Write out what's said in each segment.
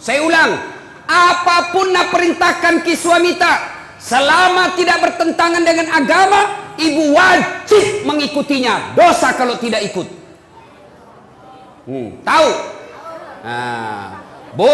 Saya ulang, apapun nak perintahkan ki suamita, selama tidak bertentangan dengan agama, ibu wajib mengikutinya. Dosa kalau tidak ikut. Tahu? Nah, Bu,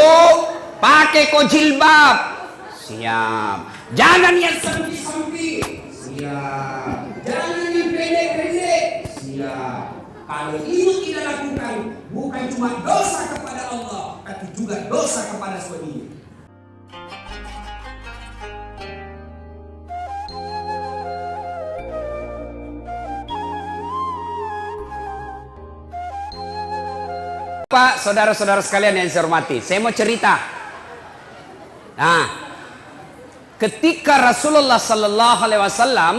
pakai kau jilbab. Siap. Jangan yang sampi-sampi. Siap. Jangan yang pendek-pendek. Siap. Kalau ibu tidak lakukan, bukan cuma dosa kepada Allah, tapi juga dosa kepada suaminya. Pak, saudara-saudara sekalian yang saya hormati, saya mau cerita. Nah, ketika Rasulullah Sallallahu Alaihi Wasallam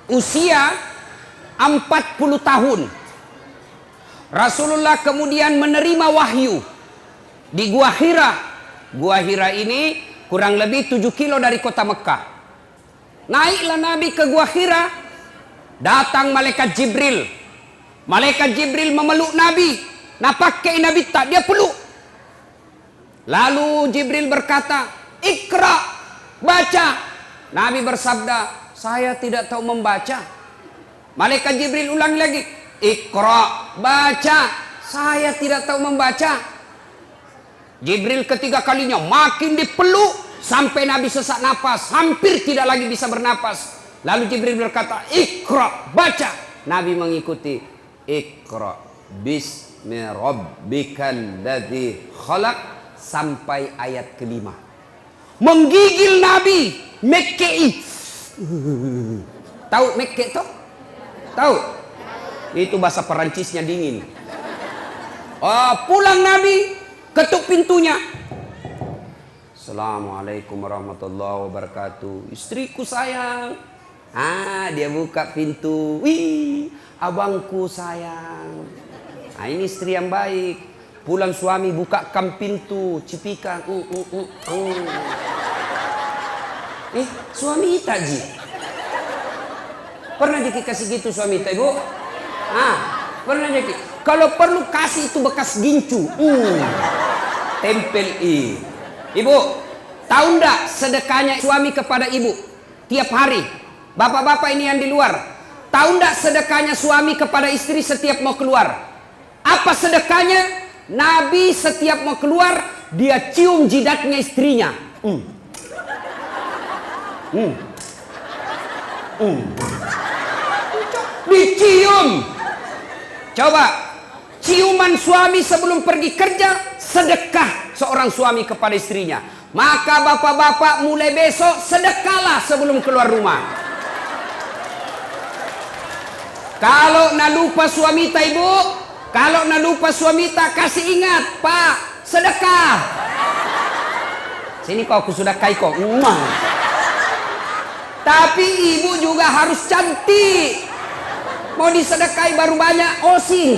usia 40 tahun, Rasulullah kemudian menerima wahyu di Gua Hira. Gua Hira ini kurang lebih 7 kilo dari kota Mekah. Naiklah Nabi ke Gua Hira, datang malaikat Jibril. Malaikat Jibril memeluk Nabi. Nah, pakai Nabi tak, dia peluk. Lalu Jibril berkata, "Iqra, baca." Nabi bersabda, "Saya tidak tahu membaca." Malaikat Jibril ulang lagi, "Iqra, baca." "Saya tidak tahu membaca." Jibril ketiga kalinya makin dipeluk sampai Nabi sesak napas, hampir tidak lagi bisa bernapas. Lalu Jibril berkata, "Iqra, baca." Nabi mengikuti. Iqra bismi rabbikal ladzi khalaq sampai ayat kelima. Menggigil Nabi, mekkei. Tahu mekke toh? Tahu? Itu bahasa Perancisnya dingin. Oh, pulang Nabi, ketuk pintunya. Assalamualaikum warahmatullahi wabarakatuh. Istriku sayang. Dia buka pintu. Wih, abangku sayang. Nah, ini istri yang baik. Pulang suami bukakan pintu, cipikan. Suami Itaji. Pernah dikasih gitu suami Ita, Ibu? Pernah jadi. Kalau perlu kasih itu bekas gincu. Tempel Ibu, tahu ndak sedekahnya suami kepada ibu tiap hari? Bapak-bapak ini yang di luar, tahu ndak sedekahnya suami kepada istri setiap mau keluar? Apa sedekahnya? Nabi setiap mau keluar, dia cium jidatnya istrinya. Dicium. Coba, ciuman suami sebelum pergi kerja, sedekah seorang suami kepada istrinya. Maka bapak-bapak mulai besok sedekahlah sebelum keluar rumah. Kalau nak lupa suamita ibu, kalau nak lupa suamita, kasih ingat, Pak, sedekah. Sini kok aku sudah kai kok. Tapi ibu juga harus cantik. Mau disedekahi baru banyak osing.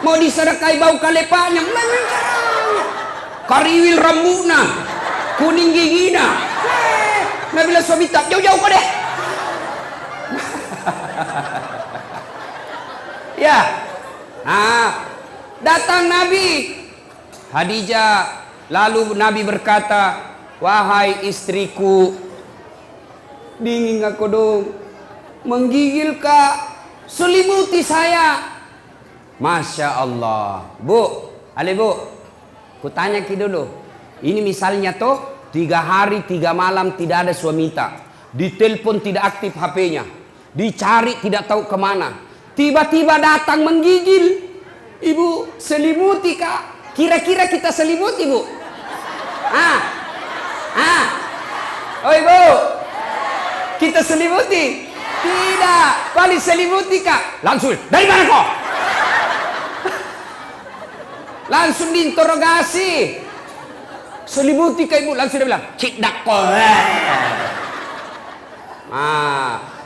Mau disedekahi bau kalepanya, kariwil rambutna, kuning gigina. Nah, bila suamita, jauh-jauh kau deh. Ya, datang Nabi Khadijah. Lalu Nabi berkata, "Wahai istriku, dingin aku dong, menggigil kak, selimuti saya." Masya Allah. Bu, ku tanya ki dulu. Ini misalnya toh 3 hari 3 malam tidak ada suamita, ditelepon tidak aktif HP-nya, dicari tidak tahu kemana, tiba-tiba datang menggigil. Ibu, selimuti kak. Kira-kira kita selimuti, Bu? Oh ibu, kita selimuti? Tidak. Paling selimuti kak. Langsung, dari mana kau? Langsung diinterogasi. Selimuti kak ibu? Langsung dia bilang, "Cik dakko."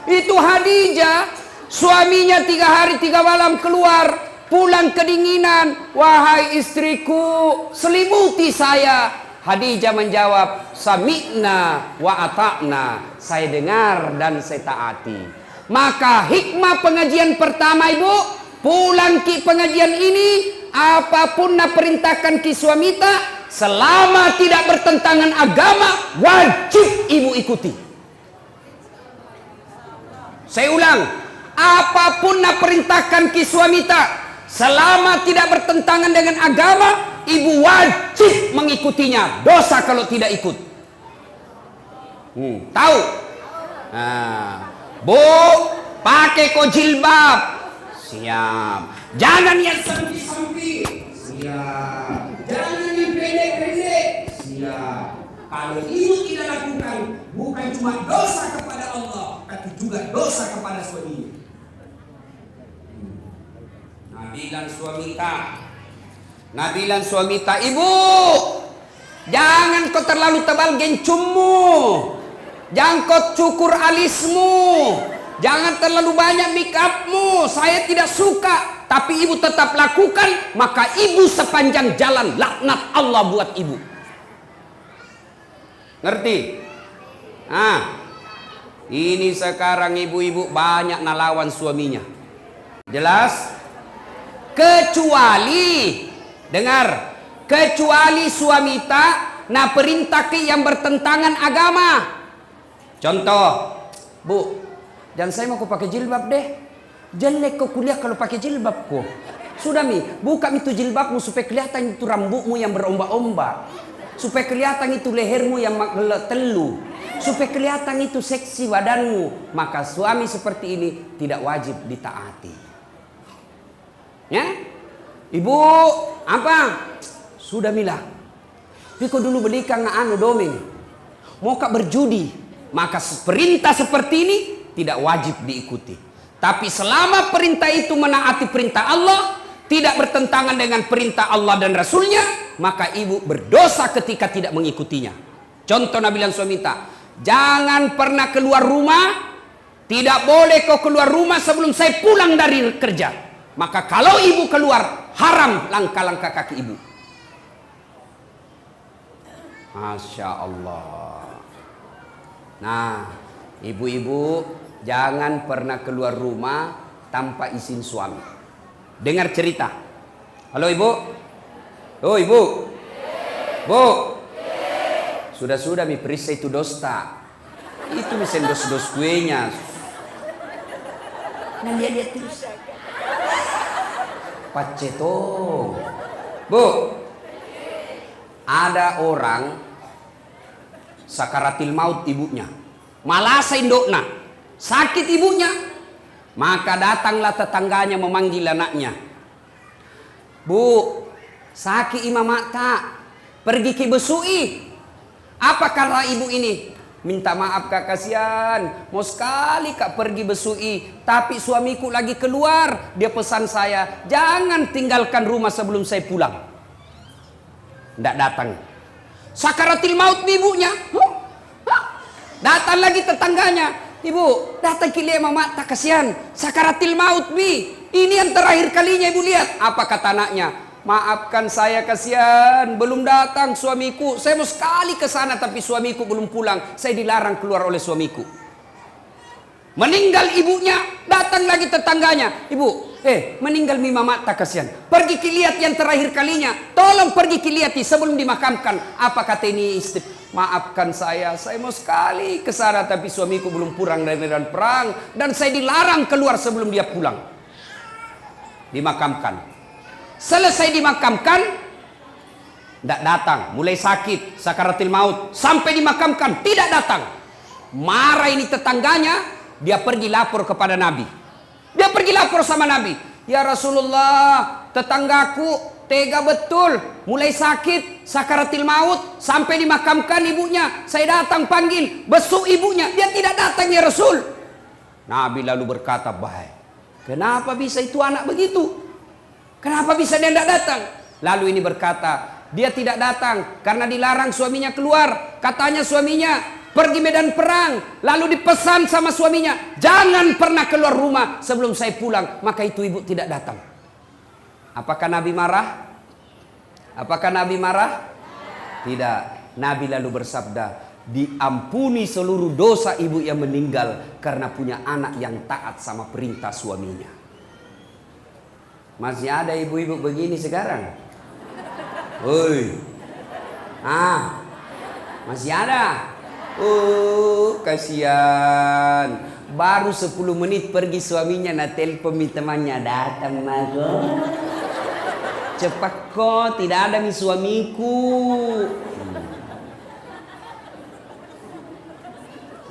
Itu Khadijah, suaminya 3 hari 3 malam keluar, pulang kedinginan. "Wahai istriku, selimuti saya." Khadijah menjawab, "Sami'na wa ata'na." Saya dengar dan saya taati. Maka hikmah pengajian pertama ibu, pulang ki pengajian ini, apapun na perintahkan ki suamita, selama tidak bertentangan agama, wajib ibu ikuti. Saya ulang, apapun na perintahkan ki suamita, selama tidak bertentangan dengan agama, ibu wajib mengikutinya. Dosa kalau tidak ikut. Tahu? Nah, Bu, pakai ko jilbab. Siap. Jangan yang sampi-sampi. Siap. Jangan yang pendek-pendek. Siap. Kalau ibu tidak lakukan, bukan cuma dosa kepada Allah, tapi juga dosa kepada suaminya. Nabilan suamita, ibu, jangan kau terlalu tebal gencummu. Jangan kau cukur alismu. Jangan terlalu banyak make upmu. Saya tidak suka. Tapi ibu tetap lakukan. Maka ibu sepanjang jalan laknat Allah buat ibu. Ngerti? Ini sekarang ibu-ibu banyak nalawan suaminya. Jelas? Kecuali, dengar, kecuali suamita na perintah yang bertentangan agama. Contoh, Bu, jangan saya mau kau pakai jilbab deh. Jelek kau kuliah kalau pakai jilbab kau. Sudah buka itu jilbabmu supaya kelihatan itu rambutmu yang berombak-ombak. Supaya kelihatan itu lehermu yang telu. Supaya kelihatan itu seksi badanmu. Maka suami seperti ini tidak wajib ditaati. Ya? Ibu, apa? Sudah Mila. Tapi kau dulu belikan domeng. Mau kak berjudi. Maka perintah seperti ini tidak wajib diikuti. Tapi selama perintah itu menaati perintah Allah, tidak bertentangan dengan perintah Allah dan Rasulnya, maka ibu berdosa ketika tidak mengikutinya. Contoh nabilan suamita, jangan pernah keluar rumah, tidak boleh kau keluar rumah sebelum saya pulang dari kerja. Maka kalau ibu keluar, haram langkah-langkah kaki ibu. Masya Allah. Nah, ibu-ibu jangan pernah keluar rumah tanpa izin suami. Dengar cerita. Halo ibu. Oh ibu. Bu. Sudah-sudah periksa itu dosta. Itu mesin dos-dos kuenya. Nah lihat terus. Pacetong. Bu. Ada orang sakaratil maut ibunya. Malasa indokna. Sakit ibunya. Maka datanglah tetangganya memanggil anaknya. Bu, sakit imam mata. Pergi ke besui. Apa kata ibu ini? Minta maaf kak, kasihan. Mau sekali kak pergi besui. Tapi suamiku lagi keluar. Dia pesan saya, jangan tinggalkan rumah sebelum saya pulang. Tidak datang. Sakaratil maut ibunya. Datang lagi tetangganya. Ibu, datang kilia mama tak kasihan. Sakaratil maut bi. Ini yang terakhir kalinya ibu lihat. Apa kata anaknya? Maafkan saya kasihan. Belum datang suamiku. Saya mau sekali ke sana tapi suamiku belum pulang. Saya dilarang keluar oleh suamiku. Meninggal ibunya. Datang lagi tetangganya. Ibu, meninggal mi mama tak kasihan. Pergi kiliat yang terakhir kalinya. Tolong pergi kiliati sebelum dimakamkan. Apa kata ini istri? Maafkan saya mau sekali ke sana tapi suamiku belum pulang dari medan perang dan saya dilarang keluar sebelum dia pulang. Dimakamkan. Selesai dimakamkan, tidak datang, mulai sakit, sakaratil maut, sampai dimakamkan tidak datang. Marah ini tetangganya, dia pergi lapor kepada Nabi. Dia pergi lapor sama Nabi. Ya Rasulullah, tetanggaku tega betul, mulai sakit, sakaratil maut, sampai dimakamkan ibunya. Saya datang panggil, besuk ibunya, dia tidak datang ya Rasul. Nabi lalu berkata, baik, kenapa bisa itu anak begitu? Kenapa bisa dia tidak datang? Lalu ini berkata, dia tidak datang karena dilarang suaminya keluar. Katanya suaminya pergi medan perang, lalu dipesan sama suaminya, jangan pernah keluar rumah sebelum saya pulang. Maka itu ibu tidak datang. Apakah Nabi marah? Apakah Nabi marah? Tidak. Nabi lalu bersabda, diampuni seluruh dosa ibu yang meninggal karena punya anak yang taat sama perintah suaminya. Masih ada ibu-ibu begini sekarang? Woi. Masih ada? Kasihan. Baru 10 menit pergi suaminya na telepon temannya datang mago. Cepat kok, tidak ada mi suamiku.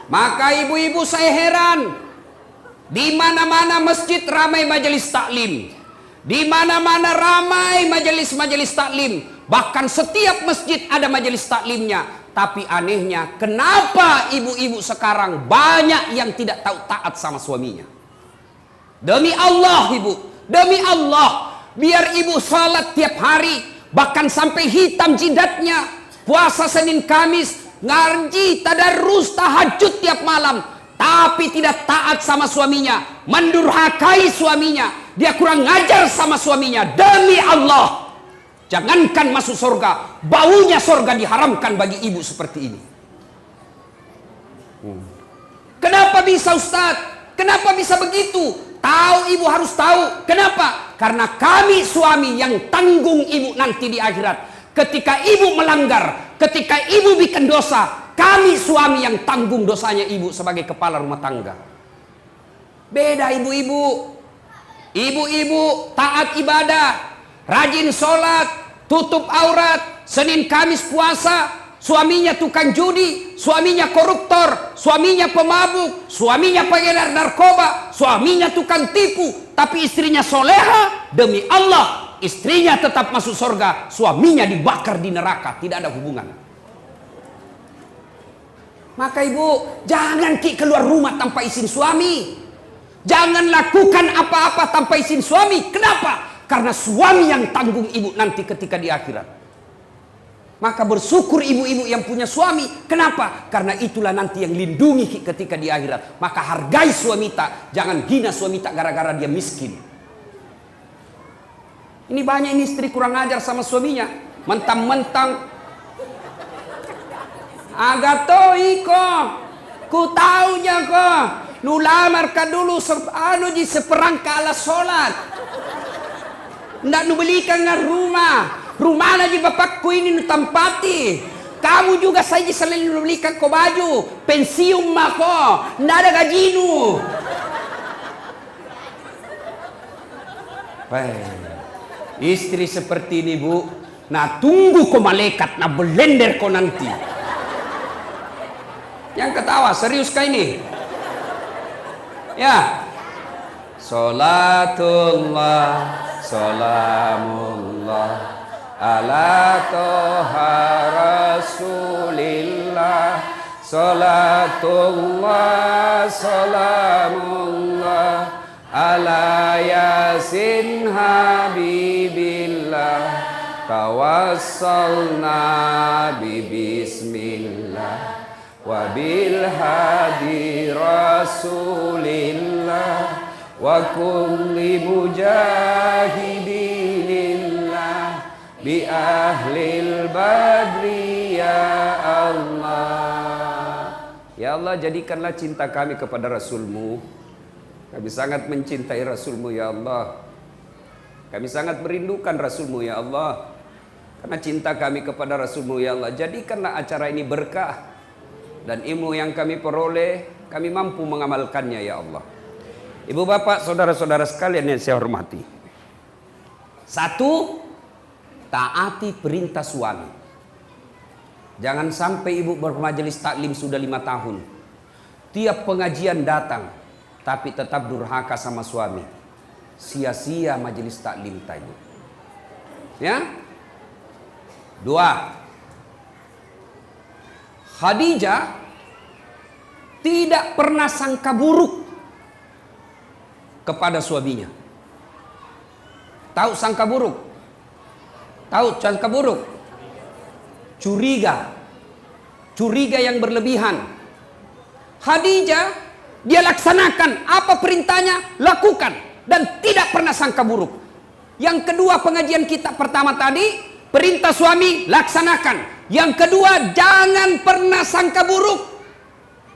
Maka ibu-ibu saya heran, di mana-mana masjid ramai majelis taklim, di mana-mana ramai majelis-majelis taklim, bahkan setiap masjid ada majelis taklimnya. Tapi anehnya, kenapa ibu-ibu sekarang banyak yang tidak tahu taat sama suaminya? Demi Allah ibu, demi Allah, biar ibu salat tiap hari, bahkan sampai hitam jidatnya, puasa Senin Kamis, ngaji, tadarus, tahajud tiap malam, tapi tidak taat sama suaminya, mendurhakai suaminya, dia kurang ngajar sama suaminya. Demi Allah, jangankan masuk surga, baunya surga diharamkan bagi ibu seperti ini. Kenapa bisa Ustaz? Kenapa bisa begitu? Tahu, ibu harus tahu. Kenapa? Karena kami suami yang tanggung ibu nanti di akhirat. Ketika ibu melanggar, ketika ibu bikin dosa, kami suami yang tanggung dosanya ibu sebagai kepala rumah tangga. Beda ibu-ibu. Ibu-ibu taat ibadah, rajin sholat, tutup aurat, Senin Kamis puasa, suaminya tukang judi, suaminya koruptor, suaminya pemabuk, suaminya pengedar narkoba, suaminya tukang tipu, tapi istrinya soleha. Demi Allah, istrinya tetap masuk surga, suaminya dibakar di neraka, tidak ada hubungan. Maka ibu, jangan keluar rumah tanpa izin suami. Jangan lakukan apa-apa tanpa izin suami. Kenapa? Karena suami yang tanggung ibu nanti ketika di akhirat. Maka bersyukur ibu-ibu yang punya suami. Kenapa? Karena itulah nanti yang lindungi ketika di akhirat. Maka hargai suami tak, jangan hina suami tak gara-gara dia miskin. Ini banyak ini istri kurang ajar sama suaminya, mentang-mentang agatoi kok, ku taunya kok, nu lamar ka dulu di seperangka ala sholat, ndak nu belikan nga rumah lagi bapakku ini nu tampati, kamu juga saja selalu nu belikan ko baju, pensiun mako, ndak ada gaji nu. Istri seperti ini bu, nah tunggu ko malaikat, nah belender ko nanti. Yang ketawa, serius kah ini? Ya. Salatullah, salamullah, ala toha rasulillah. Salatullah, salamullah, ala yasin habibillah, tawassalna bismillah, wabil hadi rasulillah, wa kulli mujahidinillah, bi ahlil badri ya Allah. Ya Allah, jadikanlah cinta kami kepada Rasul-Mu. Kami sangat mencintai Rasul-Mu ya Allah. Kami sangat merindukan Rasul-Mu ya Allah. Karena cinta kami kepada Rasul-Mu ya Allah, jadikanlah acara ini berkah, dan ilmu yang kami peroleh, kami mampu mengamalkannya ya Allah. Ibu bapak, saudara-saudara sekalian yang saya hormati. Satu, taati perintah suami. Jangan sampai ibu bermajelis taklim sudah 5 tahun, tiap pengajian datang, tapi tetap durhaka sama suami. Sia-sia majelis taklim tadi. Ya. 2, Khadijah tidak pernah sangka buruk kepada suaminya. Tahu sangka buruk? Tahu sangka buruk? Curiga. Curiga yang berlebihan. Khadijah, dia laksanakan apa perintahnya, lakukan, dan tidak pernah sangka buruk. Yang kedua, pengajian kita pertama tadi, perintah suami laksanakan. Yang kedua, jangan pernah sangka buruk,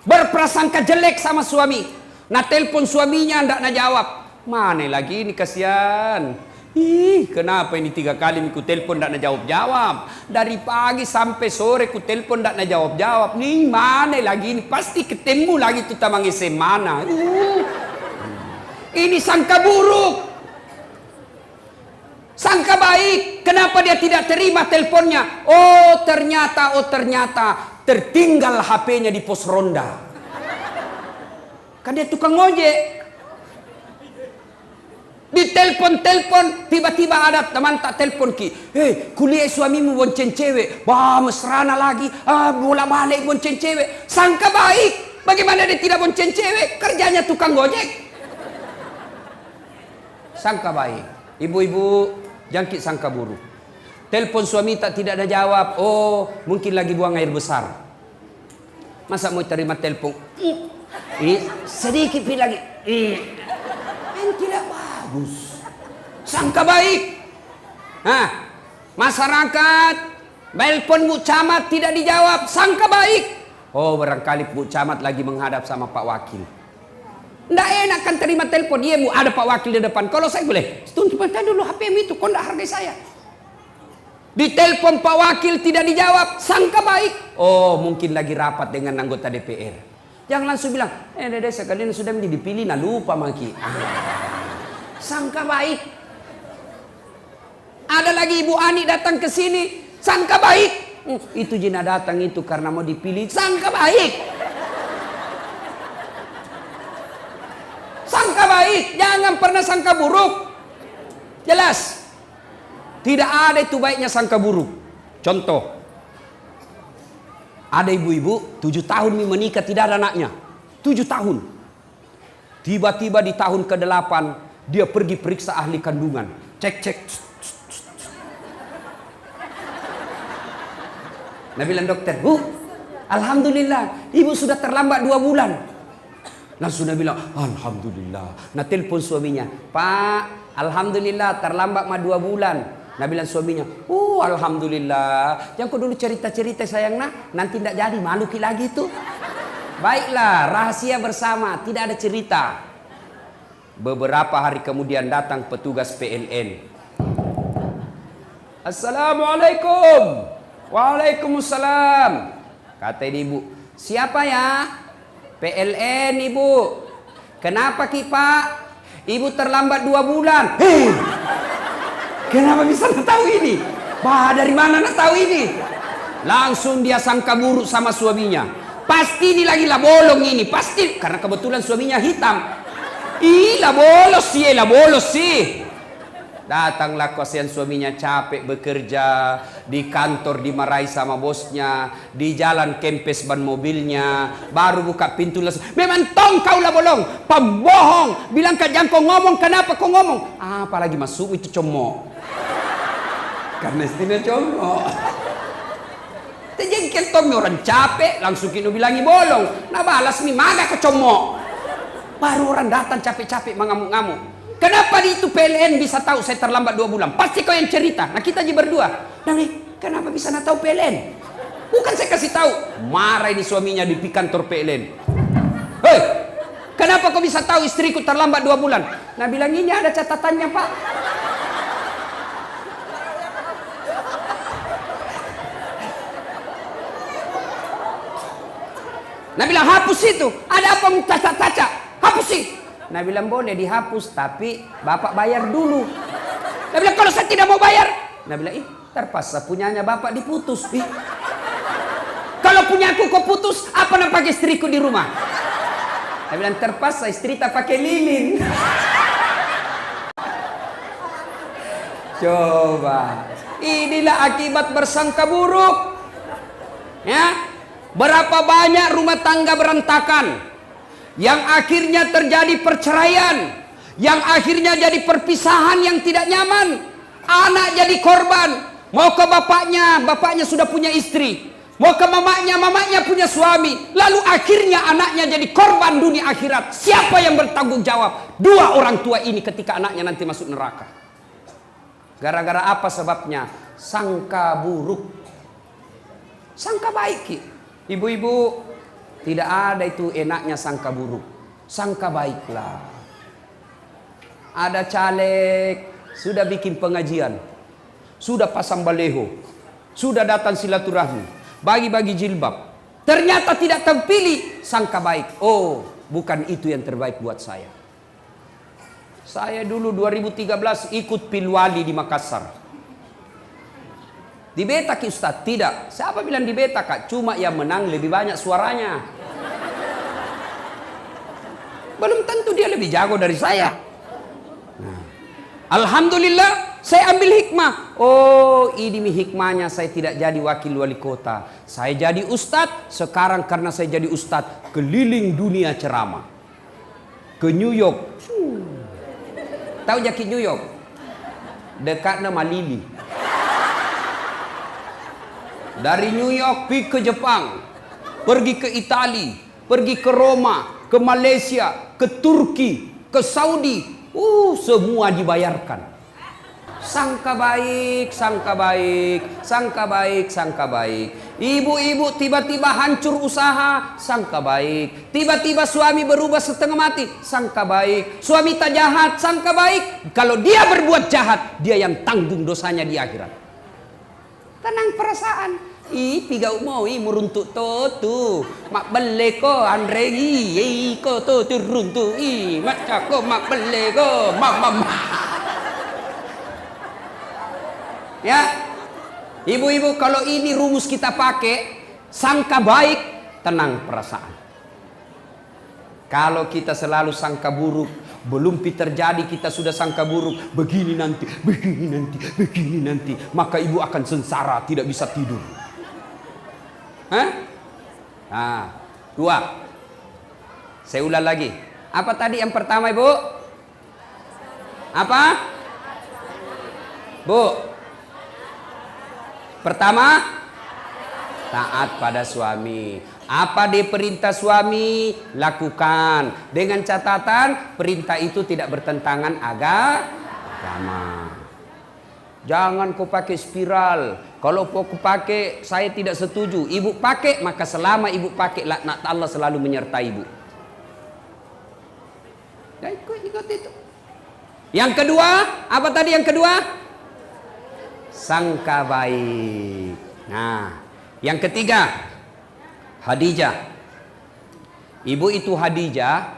berprasangka jelek sama suami. Nah telepon suaminya ndak na jawab, mana lagi ini kasihan. Ih, kenapa ini 3 kali ku telepon ndak jawab-jawab. Dari pagi sampai sore ku telepon ndak jawab-jawab. Nih mana lagi ini? Pasti ketemu lagi tuh tamang mana. Ini sangka buruk. Sangka baik. Kenapa dia tidak terima teleponnya? Oh ternyata tertinggal HP-nya di pos ronda. Kan dia tukang ojek. Di telepon, tiba-tiba ada teman tak telepon ki. Hei, kuliah suamimu bonceng cewek. Wah, mesrana lagi. Bola-balik bonceng cewek. Sangka baik. Bagaimana dia tidak bonceng cewek? Kerjanya tukang gojek. Sangka baik. Ibu-ibu, jangkit sangka buruk. Telepon suami tidak ada jawab. Oh, mungkin lagi buang air besar. Masa mau terima telepon? Sedikit lagi. Tidak bagus. Sangka baik. Nah, masyarakat telepon Bu Camat tidak dijawab. Sangka baik. Oh, barangkali Bu Camat lagi menghadap sama Pak Wakil. Nggak enak kan terima telepon. Iya Bu, ada Pak Wakil di depan. Kalau saya boleh, tunggu dulu HP itu. Kau nggak hargai saya. Di telepon Pak Wakil tidak dijawab. Sangka baik. Oh, mungkin lagi rapat dengan anggota DPR. Jangan langsung bilang, dede sekalian sudah dipilih, nah lupa maki. Sangka baik. Ada lagi Ibu Ani datang ke sini, sangka baik. Itu Jina datang itu karena mau dipilih, sangka baik. Sangka baik, jangan pernah sangka buruk. Jelas. Tidak ada itu baiknya sangka buruk. Contoh. Ada ibu-ibu 7 tahun menikah tidak ada anaknya. 7 tahun. Tiba-tiba di tahun ke-8 dia pergi periksa ahli kandungan. Cek. Nah bilang dokter, Bu, alhamdulillah ibu sudah terlambat 2 bulan. Langsung dia bilang, alhamdulillah. Nah telepon suaminya, Pak, alhamdulillah terlambat 2 bulan. Nah bilang suaminya, alhamdulillah. Jangan kau dulu cerita-cerita sayang nanti tidak jadi malu lagi tuh. Baiklah, rahasia bersama, tidak ada cerita. Beberapa hari kemudian datang petugas PLN. Assalamualaikum. Waalaikumsalam. Kata ibu, siapa ya? PLN ibu. Kenapa Ki Pak? Ibu terlambat 2 bulan. Kenapa bisa tahu ini? Bah, dari mana tahu ini? Langsung dia sangka buruk sama suaminya. Pasti ini lagi lah bolong ini, pasti karena kebetulan suaminya hitam. Lah bolos sih. Datanglah kasihan suaminya capek bekerja, di kantor dimarahi sama bosnya, di jalan kempes ban mobilnya, baru buka pintu memang tong kau lah bolong, pembohong. Bilang jangan kau ngomong, kenapa kau ngomong? Apalagi masuk itu comok. Karena istilah comok. Terjengkel tong orang capek, langsung kini bilangi bolong. Nah balas nih maga ke comok. Baru orang datang capek-capek mengamuk-ngamuk. Kenapa di itu PLN bisa tahu saya terlambat 2 bulan? Pasti kau yang cerita. Nah kita aja berdua. Nah nih, kenapa bisa tahu PLN? Bukan saya kasih tahu. Marah ini suaminya di kantor PLN. Hei, kenapa kau bisa tahu istriku terlambat 2 bulan? Nah bilang ini ada catatannya Pak. Nah bilang hapus itu. Ada apa cacat-cacat? Hapus sih. Nah bilang boleh dihapus tapi bapak bayar dulu. Nah bilang kalau saya tidak mau bayar. Nah bilang terpaksa punyanya bapak diputus. Kalau punya aku kau putus, apa nak pakai istriku di rumah? Nah bilang terpaksa istri tak pakai lilin. Coba. Inilah akibat bersangka buruk. Ya. Berapa banyak rumah tangga berantakan, yang akhirnya terjadi perceraian, yang akhirnya jadi perpisahan yang tidak nyaman. Anak jadi korban, mau ke bapaknya sudah punya istri, mau ke mamanya punya suami, lalu akhirnya anaknya jadi korban dunia akhirat. Siapa yang bertanggung jawab? 2 orang tua ini ketika anaknya nanti masuk neraka. Gara-gara apa sebabnya? Sangka buruk. Sangka baik. Ibu-ibu, tidak ada itu enaknya sangka buruk. Sangka baiklah. Ada caleg sudah bikin pengajian, sudah pasang baleho, sudah datang silaturahmi, bagi-bagi jilbab. Ternyata tidak terpilih, sangka baik. Oh, bukan itu yang terbaik buat saya. Saya dulu 2013 ikut Pilwali di Makassar. Dibeta ki Ustaz? Tidak. Siapa bilang dibeta Kak? Cuma yang menang lebih banyak suaranya. Belum tentu dia lebih jago dari saya. Nah, alhamdulillah saya ambil hikmah. Oh, ini hikmahnya saya tidak jadi wakil wali kota. Saya jadi ustadz. Sekarang karena saya jadi ustadz, keliling dunia ceramah. Ke New York. Tahu jaki New York? Dekatnya Malili. Dari New York pergi ke Jepang, pergi ke Itali, pergi ke Roma, ke Malaysia, ke Turki, ke Saudi. Semua dibayarkan. Sangka baik, sangka baik, sangka baik, sangka baik. Ibu-ibu tiba-tiba hancur usaha, sangka baik. Tiba-tiba suami berubah setengah mati, sangka baik. Suami tak jahat, sangka baik. Kalau dia berbuat jahat, dia yang tanggung dosanya di akhirat. Tenang perasaan. Tiga umau meruntuk tu. Mak bele ko Andre ko tu turuntuk mak cako mak bele ko mama. Ya. Ibu-ibu, kalau ini rumus kita pakai, sangka baik, tenang perasaan. Kalau kita selalu sangka buruk, belum terjadi kita sudah sangka buruk, begini nanti, begini nanti, begini nanti, maka ibu akan sengsara, tidak bisa tidur. Nah, 2. Saya ulang lagi. Apa tadi yang pertama, Ibu? Apa? Bu? Pertama, taat pada suami. Apa diperintah suami, lakukan. Dengan catatan, perintah itu tidak bertentangan agama. Jangan kau pakai spiral. Kalau kau pakai, saya tidak setuju. Ibu pakai, maka selama ibu pakai, laknat Allah selalu menyertai ibu. Ya, ikut itu. Yang kedua, apa tadi yang kedua? Sangka baik. Nah, yang ketiga, Khadijah. Ibu itu Khadijah,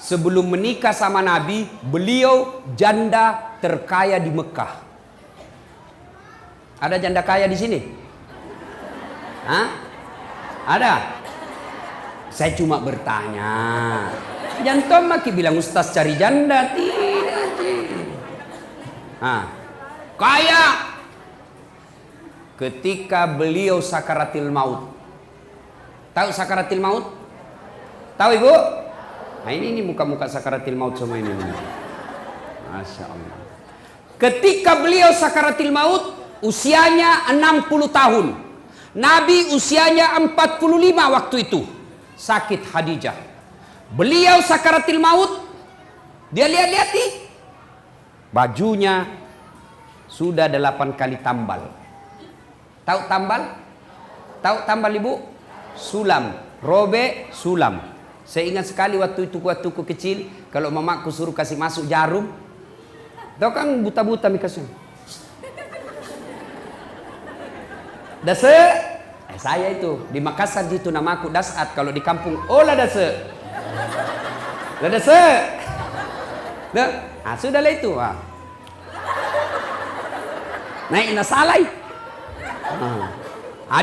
sebelum menikah sama Nabi, beliau janda terkaya di Mekah. Ada janda kaya di sini? Hah? Ada? Saya cuma bertanya. Jangan maki bilang Ustaz cari janda. Tidak. Kaya. Ketika beliau sakaratil maut. Tahu sakaratil maut? Tahu Ibu? Nah ini muka-muka sakaratil maut semua ini. Masya Allah. Ketika beliau sakaratil maut, usianya 60 tahun. Nabi usianya 45 waktu itu. Sakit Khadijah. Beliau sakaratil maut. Dia lihat-lihat nih. Bajunya sudah 8 kali tambal. Tahu tambal? Tahu tambal Ibu? Sulam. Robek sulam. Saya ingat sekali waktu itu kecil, kalau mamaku suruh kasih masuk jarum, tahu kan buta-buta mikasnya. Dase, saya itu di Makassar gitu namaku Dasat, kalau di kampung olah dase. Lah dase. Dah, sudahlah itu. Naik nasalai.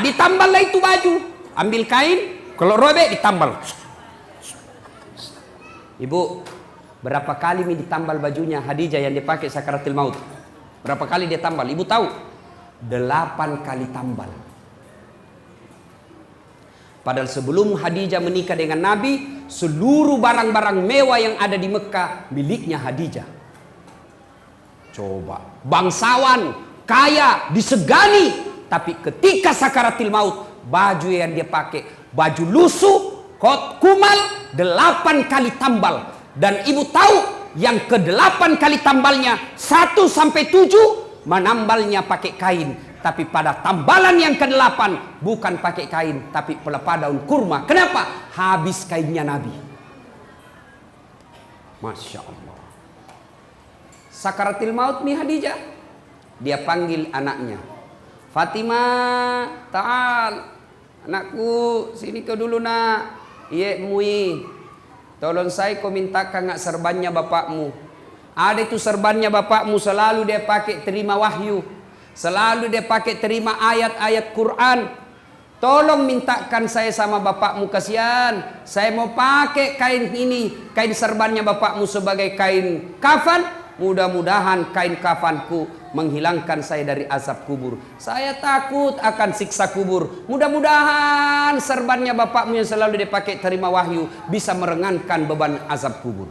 Ditamballah itu baju, ambil kain, kalau robek ditambal. Ibu, berapa kali ditambal bajunya Khadijah yang dipakai sakaratil maut? Berapa kali dia tambal? Ibu tahu? 8 kali tambal. Padahal sebelum Khadijah menikah dengan Nabi, seluruh barang-barang mewah yang ada di Mekah miliknya Khadijah. Coba, bangsawan, kaya, disegani, tapi ketika sakaratil maut, baju yang dia pakai, baju lusuh, kot kumal, 8 kali tambal. Dan ibu tahu yang ke-8 kali tambalnya 1 sampai 7 menambalnya pakai kain. Tapi pada tambalan yang ke-8 bukan pakai kain, tapi pelepah daun kurma. Kenapa? Habis kainnya Nabi. Masya Allah. sakaratil maut nih Khadijah. Dia panggil anaknya. Fatimah, ta'al. Anakku, sini kau dulu nak. Iya mui. Tolong saya kau mintakan ngak serbannya bapakmu. Ada itu serbannya bapakmu selalu dia pakai terima wahyu. Selalu dia pakai terima ayat-ayat Quran. Tolong mintakan saya sama bapakmu, kasihan. Saya mau pakai kain ini, kain serbannya bapakmu sebagai kain kafan. Mudah-mudahan kain kafanku menghilangkan saya dari azab kubur. Saya takut akan siksa kubur. Mudah-mudahan serbannya bapakmu yang selalu dipakai terima wahyu bisa merengankan beban azab kubur.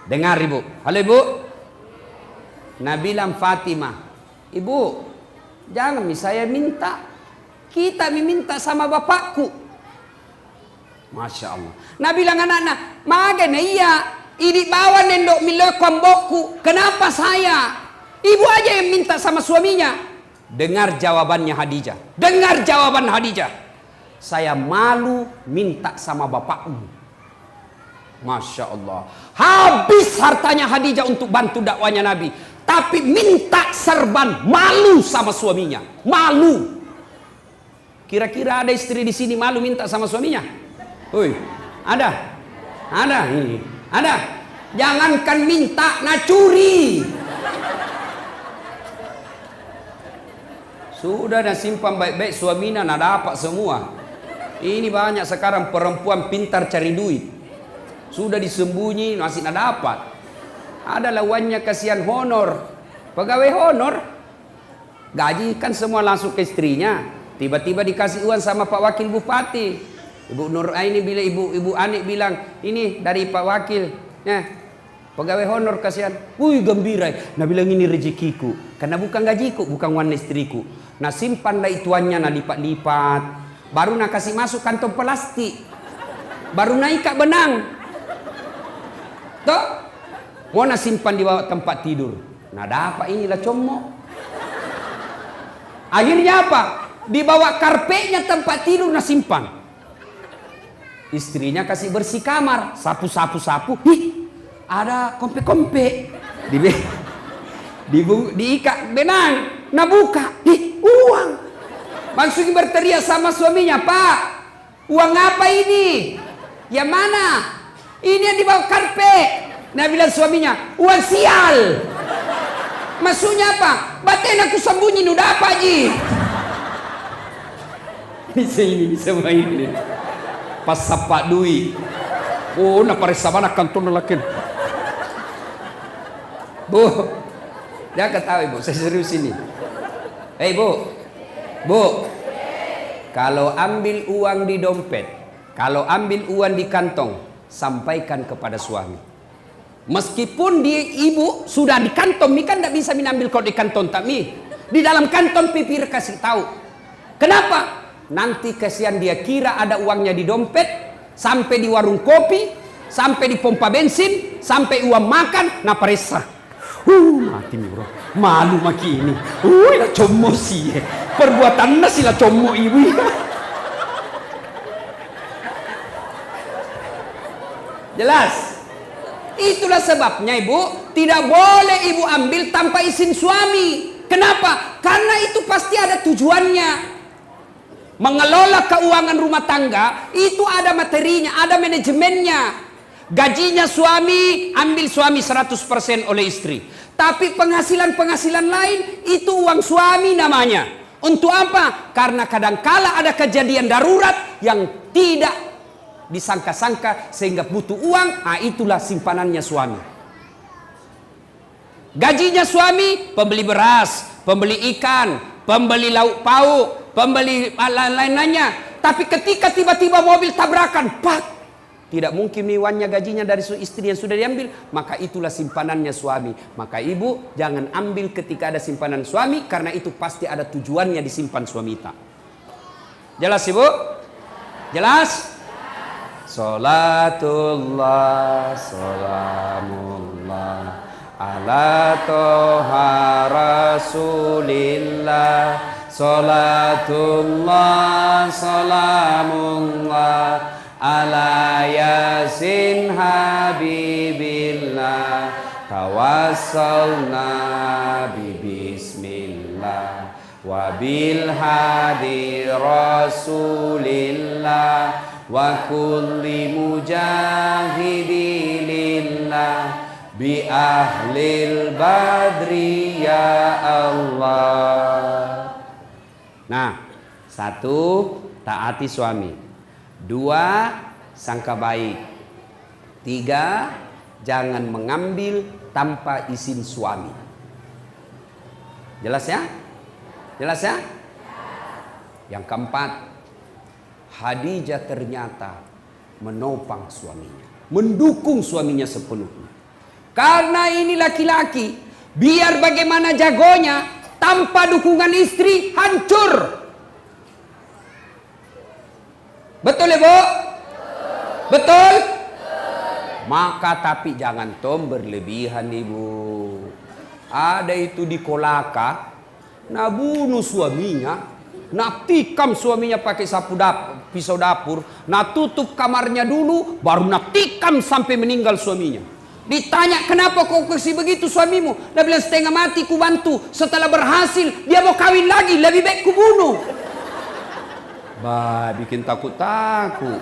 Dengar ibu. Halo ibu. Nabi bilang Fatimah, ibu, jangan saya minta. Kita minta sama bapakku. Masya Allah. Nabi bilang anak-anak, magana iya. Ini bawa nendok milokom boku. Kenapa saya? Ibu aja yang minta sama suaminya. Dengar jawabannya Khadijah. Dengar jawaban Khadijah. Saya malu minta sama bapakmu. Masya Allah. Habis hartanya Khadijah untuk bantu dakwanya Nabi. Tapi minta serban, malu sama suaminya. Malu. Kira-kira ada istri di sini malu minta sama suaminya? Woi, ada? Ada ini. Ada. Jangankan minta, nak curi. Sudah dah simpan baik-baik suaminya, nak dapat semua. Ini banyak sekarang perempuan pintar cari duit. Sudah disembunyi, masih nak dapat. Ada lawannya kasihan honor. Pegawai honor. Gaji kan semua langsung ke istrinya. Tiba-tiba dikasih uang sama Pak Wakil Bupati. Ibu Nur Aini bilang, Ibu Anik bilang, ini dari Pak Wakil. Nah, pegawai honor kasihan. Wih gembira. Nah bilang ini rezekiku. Karena bukan gajiku, bukan uang istriku. Nah simpanlah ituannya, nah lipat-lipat. Baru nak kasih masuk kantong plastik. Baru naik kak benang. Toh? Mau nak simpan di bawah tempat tidur. Nah dapat inilah comok. Akhirnya apa? Di bawah karpetnya tempat tidur nak simpan. Istrinya kasih bersih kamar, sapu. Ih, ada kompe-kompe. Diikat benang, nah buka, ih, uang. Langsung berteriak sama suaminya, Pak, uang apa ini? Yang mana? Ini yang di bawah karpet. Nah bilang suaminya, uang sial. Maksudnya apa? Batin aku sembunyi, udah apa Ji? Bisa main ini. Pas sapak duit. Oh, nak parisa mana kantor lakin. Bu, dia ketahui bu, saya serius ini. Bu, kalau ambil uang di dompet, kalau ambil uang di kantong, sampaikan kepada suami. Meskipun ibu sudah di kantong, mi kan tidak bisa menambil kalau di kantong tak mi. Di dalam kantong pipir kasih tahu. Kenapa? Nanti kasihan dia kira ada uangnya di dompet, sampai di warung kopi, sampai di pompa bensin, sampai uang makan, nah perisa. Mati mi bro, malu maki ini. Lah como sih, perbuatannya sih lah como ibu. Jelas? Itulah sebabnya ibu tidak boleh ibu ambil tanpa izin suami. Kenapa? Karena itu pasti ada tujuannya. Mengelola keuangan rumah tangga itu ada materinya, ada manajemennya. Gajinya suami, ambil suami 100% oleh istri. Tapi penghasilan-penghasilan lain itu uang suami namanya. Untuk apa? Karena kadangkala ada kejadian darurat yang tidak disangka-sangka sehingga butuh uang, nah itulah simpanannya suami. Gajinya suami, pembeli beras, pembeli ikan, pembeli lauk pauk, pembeli lain-lainnya. Tapi ketika tiba-tiba mobil tabrakan, pak, tidak mungkin uangnya gajinya dari istri yang sudah diambil, maka itulah simpanannya suami. Maka ibu jangan ambil ketika ada simpanan suami, karena itu pasti ada tujuannya disimpan suami kita. Jelas ibu? Jelas? Salatullah, salamullah ala toha rasulillah. Salatullah, salamullah ala yasin habibillah. tawassalna bismillah wa bil hadi rasulillah wa kulli mujahidilillah bi ahlil badri ya Allah. Nah, satu, taati suami. Dua, sangka baik. Tiga, jangan mengambil tanpa izin suami. Jelas ya? Jelas ya? Yang keempat, Khadijah ternyata menopang suaminya, mendukung suaminya sepenuhnya. Karena ini laki-laki, biar bagaimana jagonya, tanpa dukungan istri hancur. Betul ya Bu? Betul? Maka tapi jangan tom berlebihan ibu. Ada itu di Kolaka, nah bunuh suaminya, nah tikam suaminya pakai pisau dapur, nah tutup kamarnya dulu, baru nah tikam sampai meninggal suaminya. Ditanya, kenapa kau kasih begitu suamimu? Dia bilang, setengah mati ku bantu, setelah berhasil dia mau kawin lagi, lebih baik ku bunuh. Bah, bikin takut-takut.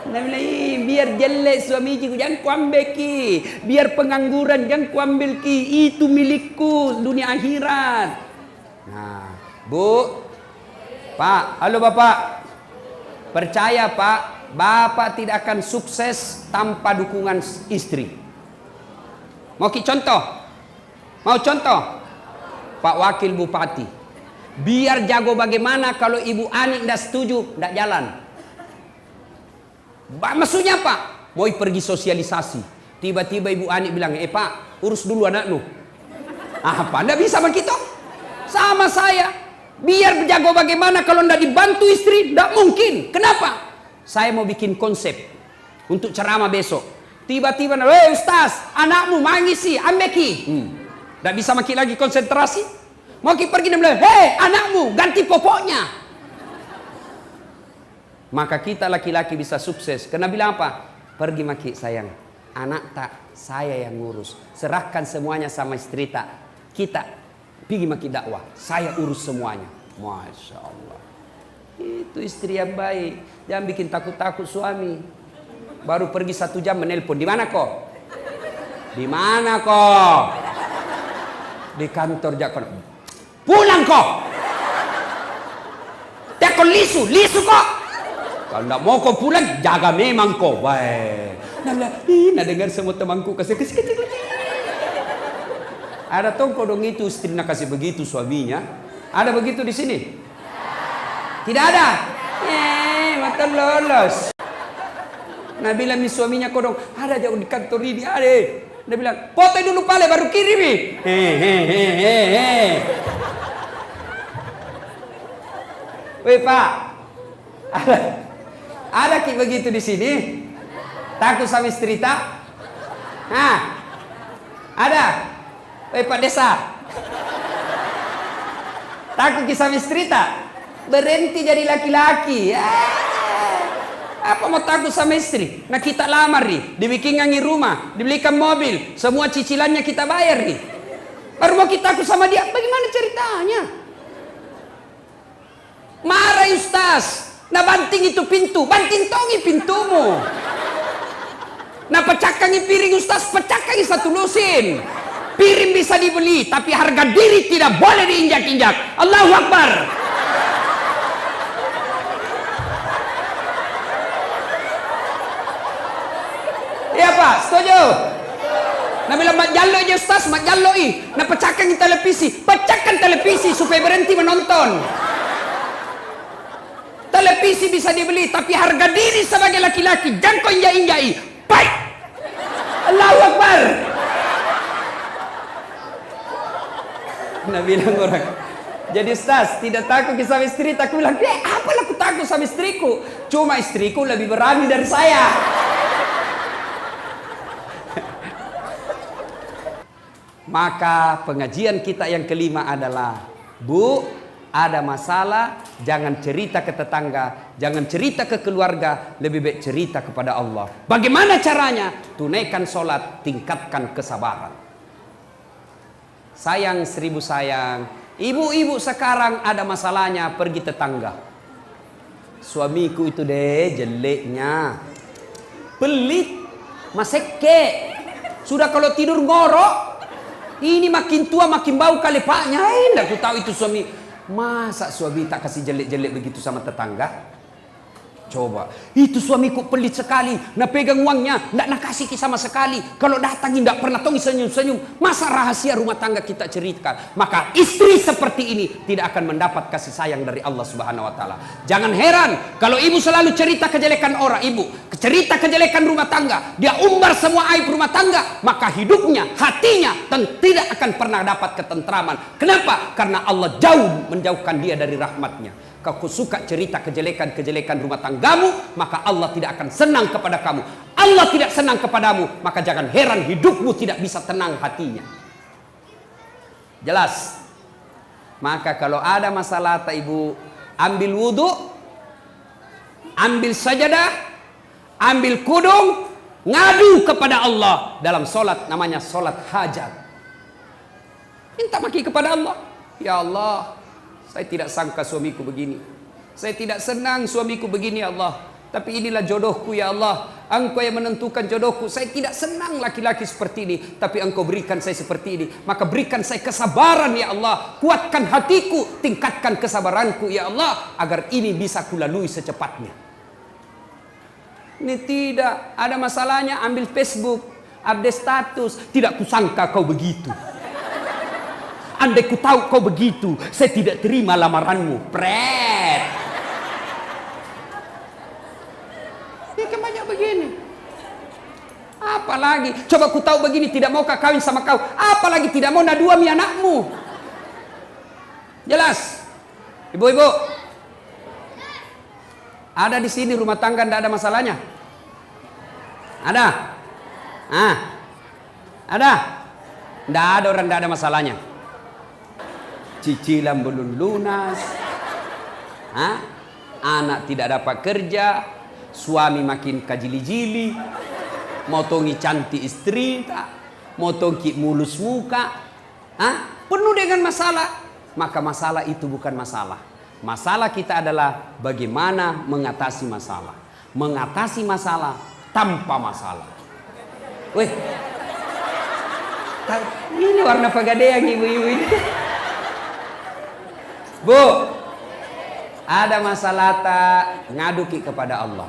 Dia bilang, biar jelek suami ku, jangan ku ambil ki. Biar pengangguran, jangan ku ambil ki. Itu milikku, dunia akhirat. Nah, Bu, Pak, halo Bapak. Percaya Pak, Bapak tidak akan sukses tanpa dukungan istri. Mau ki contoh? Mau contoh? Pak Wakil Bupati. Biar jago bagaimana kalau Ibu Ani tidak setuju, tidak jalan. Maksudnya Pak? Mau pergi sosialisasi. Tiba-tiba Ibu Ani bilang, Pak, urus dulu anakmu. Apa? Tidak bisa begitu? Sama saya. Biar jago bagaimana kalau tidak dibantu istri, tidak mungkin. Kenapa? Saya mau bikin konsep untuk ceramah besok. Tiba-tiba, Ustaz, anakmu mangisi, ambeki. Tidak bisa maki lagi konsentrasi. Mau pergi dan bilang, anakmu, ganti popoknya. Maka kita laki-laki bisa sukses. Karena bilang apa? Pergi maki sayang. Anak tak, saya yang ngurus. Serahkan semuanya sama istri tak. Kita pergi maki dakwah. Saya urus semuanya. Masya Allah. Itu istri yang baik. Jangan bikin takut-takut suami. Baru pergi 1 jam menelpon. Di mana kok? Di mana kok? Di kantor Jakon. Pulang kok. Jakon lisu kok. Kalau tidak mau kau pulang, jaga memang kau. Baik. Nah dengar semua temanku kasih kecil. Ada tongko dong itu istri nak kasih begitu suaminya. Ada begitu di sini? Tidak ada. Mata lolos. Nah bilang suaminya kodong, ada jauh di kantor ini ada. Dia bilang, foto dulu pale baru kirimi. Weh Pak, ada ki begitu di sini? Takut sama istri tak? Ada. Weh Pak Desa, takut ki sama istri tak? Berhenti jadi laki-laki. Apa mau takut sama istri? Nah kita lamar nih, dibikin ngangi rumah, dibelikan mobil, semua cicilannya kita bayar nih. Baru mau kita takut sama dia, bagaimana ceritanya? Marah Ustaz, nah banting itu pintu, banting tongi pintumu. Nah pecahkangi piring Ustaz, pecahkangi satu lusin. Piring bisa dibeli, tapi harga diri tidak boleh diinjak-injak. Allahu Akbar. Iya Pak, setuju? Nah bilang mak jallo aja Ustaz, mak jallo nah pecahkan televisi, pecahkan televisi supaya berhenti menonton. Televisi bisa dibeli, tapi harga diri sebagai laki-laki jangan kau injak-injai. Baik. Allahu Akbar. Nah bilang orang, jadi Ustaz tidak takut sama istri, aku bilang, apalah aku takut sama istriku, cuma istriku lebih berani dari saya. Maka pengajian kita yang kelima adalah, Bu, ada masalah, jangan cerita ke tetangga, jangan cerita ke keluarga, lebih baik cerita kepada Allah. Bagaimana caranya? Tunaikan sholat, tingkatkan kesabaran. Sayang seribu sayang. Ibu-ibu sekarang ada masalahnya pergi tetangga. Suamiku itu deh jeleknya, pelit, maseke. Sudah kalau tidur ngorok. Ini makin tua makin bau kalepaknya. Enggak aku tahu itu suami. Masa suami tak kasih jelek-jelek begitu sama tetangga? Coba, itu suamiku pelit sekali, nak pegang uangnya, nak kasih sama sekali. Kalau datang tidak pernah tongi senyum-senyum. Masa rahasia rumah tangga kita ceritakan? Maka istri seperti ini tidak akan mendapat kasih sayang dari Allah Subhanahu Wa Taala. Jangan heran kalau ibu selalu cerita kejelekan orang, ibu cerita kejelekan rumah tangga, dia umbar semua aib rumah tangga, maka hidupnya, hatinya tidak akan pernah dapat ketentraman. Kenapa? Karena Allah jauh menjauhkan dia dari rahmatnya. Kau suka cerita kejelekan-kejelekan rumah tanggamu, maka Allah tidak akan senang kepada kamu. Allah tidak senang kepadamu, maka jangan heran hidupmu tidak bisa tenang hatinya. Jelas? Maka kalau ada masalah tak ibu, ambil wudhu, ambil sajadah, ambil kudung, ngadu kepada Allah dalam solat, namanya solat hajat. Minta maki kepada Allah. Ya Allah, saya tidak sangka suamiku begini. Saya tidak senang suamiku begini ya Allah. Tapi inilah jodohku ya Allah. Engkau yang menentukan jodohku. Saya tidak senang laki-laki seperti ini. Tapi Engkau berikan saya seperti ini. Maka berikan saya kesabaran ya Allah. Kuatkan hatiku. Tingkatkan kesabaranku ya Allah. Agar ini bisa kulalui secepatnya. Ini tidak. Ada masalahnya ambil Facebook. Update status. Tidak kusangka kau begitu. Andai ku tahu kau begitu, saya tidak terima lamaranmu. Pret. Ini kan banyak begini. Apalagi, coba ku tahu begini tidak mau kawin sama kau. Apalagi tidak mau naduami anakmu. Jelas? Ibu-ibu. Ada di sini rumah tangga tidak ada masalahnya? Ada? Ada? Tidak ada orang tidak ada masalahnya. Cicilan belum lunas, anak tidak dapat kerja, suami makin kajili-jili, motongi cantik istri, motongi mulus muka, penuh dengan masalah. Maka masalah itu bukan masalah. Masalah kita adalah bagaimana mengatasi masalah. Mengatasi masalah tanpa masalah. Weh, ini warna pegadaian ibu-ibu ini. Bu, ada masalah tak ngaduki kepada Allah.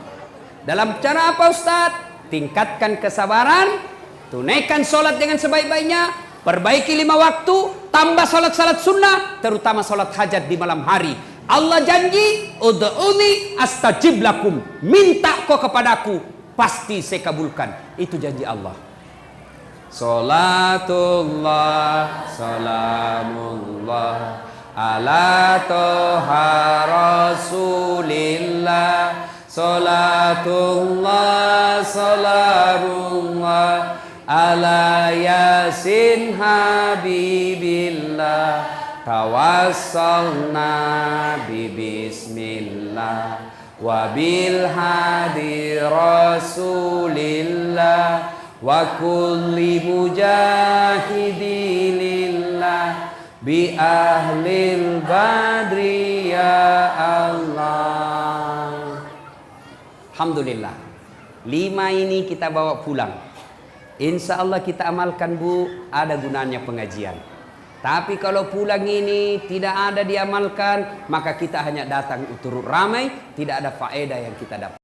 Dalam cara apa Ustaz? Tingkatkan kesabaran, tunaikan sholat dengan sebaik-baiknya, perbaiki 5 waktu, tambah sholat-sholat sunnah, terutama sholat hajat di malam hari. Allah janji, ud'uni astajib lakum. Minta kau kepadaku, pasti saya kabulkan. Itu janji Allah. Salatullah, salamullah ala toha rasulillah. Salatullah, salamullah ala yasin habibillah. Tawassalna bismillah wa bil hadi rasulillah wa kulli mujahidilillah bi ahlil badri ya Allah. Alhamdulillah, 5 ini kita bawa pulang. Insya Allah kita amalkan Bu, ada gunanya pengajian. Tapi kalau pulang ini tidak ada diamalkan, maka kita hanya datang turut ramai, tidak ada faedah yang kita dapat.